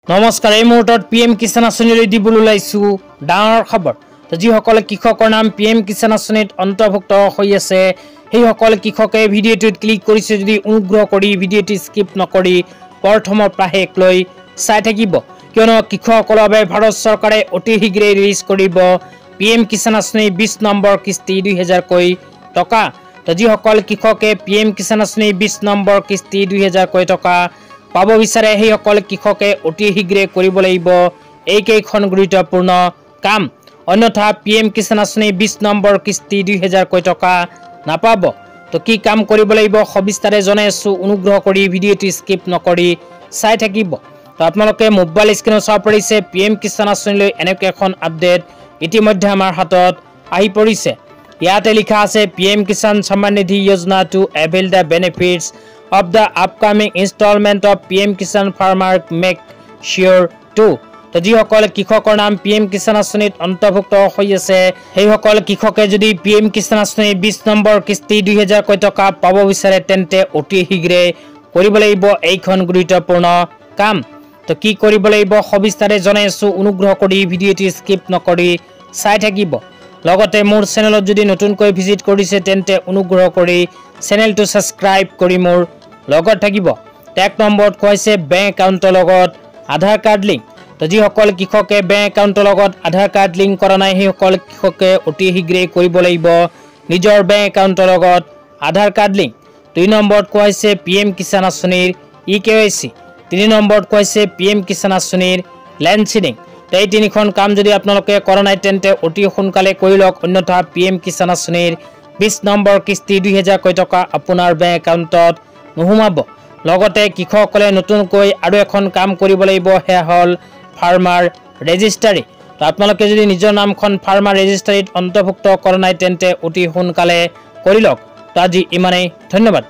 নমস্কাৰ এই মুহূৰ্তত পিএম কিষাণ আঁচনিলৈ দিবলৈ ওলাইছো ডাঙৰ খবৰ। তো যিসকলে কৃষকৰ নাম পিএম কিষাণ আঁচনিত অন্তৰ্ভুক্ত হৈ আছে সেইসকল কৃষকে ভিডিঅ'টোত ক্লিক কৰিছে যদি অনুগ্ৰহ কৰি ভিডিঅ'টো স্কিপ নকৰি প্ৰথমৰ পৰা শেষলৈ চাই থাকিব, কিয়নো কৃষকসকলৰ বাবে ভাৰত চৰকাৰে অতি শীঘ্ৰে ৰিলিজ কৰিব পিএম কিষাণ আঁচনিৰ 20 নম্বৰ কিস্তি 2000 টকা। তো যিসকল কৃষকে পিএম কিষাণ আঁচনিৰ 20 নম্বৰ কিস্তি 2000 টকা পাব বিচাৰে সেইসকল কৃষকে অতি শীঘ্ৰে কৰিব লাগিব এইকেইখন গুৰুত্বপূৰ্ণ কাম, অন্যথা পিএম কিষাণ আঁচনিৰ 20 নম্বৰ কিস্তি 2000 টকা নাপাব। তো কি কাম কৰিব লাগিব সবিস্তাৰে জনাই আছো, অনুগ্ৰহ কৰি ভিডিঅ'টো স্কিপ নকৰি চাই থাকিব। তো আপোনালোকে মোবাইল স্ক্ৰীনত চাব পাৰিছে পিএম কিষাণ আঁচনিলৈ এনেকৈ এখন আপডেট ইতিমধ্যে আমাৰ হাতত আহি পৰিছে। ইয়াতে লিখা আছে PM Kisan Samman Nidhi Yojana to avail the benefits of the upcoming installment of PM Kisan Farmer make sure to। তো যিসকল কৃষকৰ নাম পিএম কিষাণ আঁচনিত অন্তৰ্ভুক্ত হৈ আছে সেইসকল কৃষকে যদি পিএম কিষাণ আঁচনিৰ 20 নম্বৰ কিস্তি 2000 টকা পাব বিচাৰে তেন্তে অতি শীঘ্ৰে কৰিব লাগিব এইখন গুৰুত্বপূৰ্ণ কাম। তো কি কৰিব লাগিব সবিস্তাৰে জনাই আছো, অনুগ্ৰহ কৰি ভিডিঅ'টো স্কিপ নকৰি চাই থাকিব। লগতে মোৰ চেনেলত যদি নতুনকৈ ভিজিট কৰিছে তেন্তে অনুগ্ৰহ কৰি চেনেলটো সাবস্ক্ৰাইব কৰি মোৰ লগত থাকিব। এক নম্বৰত কৈছে বেংক একাউণ্টৰ লগত আধাৰ কাৰ্ড লিংক। তো যিসকল কৃষকে বেংক একাউণ্টৰ লগত আধাৰ কাৰ্ড লিংক কৰা নাই সেইসকল কৃষকে অতি শীঘ্ৰে কৰিব লাগিব নিজৰ বেংক একাউণ্টৰ লগত আধাৰ কাৰ্ড লিংক। 2 নম্বৰত কৈছে পিএম কিষাণ আঁচনিৰ EKYC। 3 নম্বৰত কৈছে পিএম কিষাণ আঁচনিৰ লেণ্ড সিডিং। এই তিনিখন কাম যদি আপোনালোকে কৰা নাই তেন্তে অতি সোনকালে কৰি লওক, অন্যথা পিএম কিষাণ আঁচনিৰ 20 নম্বৰ কিস্তি 2000 টকা আপোনাৰ বেংক একাউণ্টত নোসোমাব। লগতে কৃষকসকলে নতুনকৈ আৰু এখন কাম কৰিব লাগিব, সেয়া হ'ল ফাৰ্মাৰ ৰেজিষ্ট্ৰাৰী। তো আপোনালোকে যদি নিজৰ নামখন ফাৰ্মাৰ ৰেজিষ্ট্ৰাৰীত অন্তৰ্ভুক্ত কৰা নাই তেন্তে অতি সোনকালে কৰি লওক। তো আজি ইমানেই, ধন্যবাদ।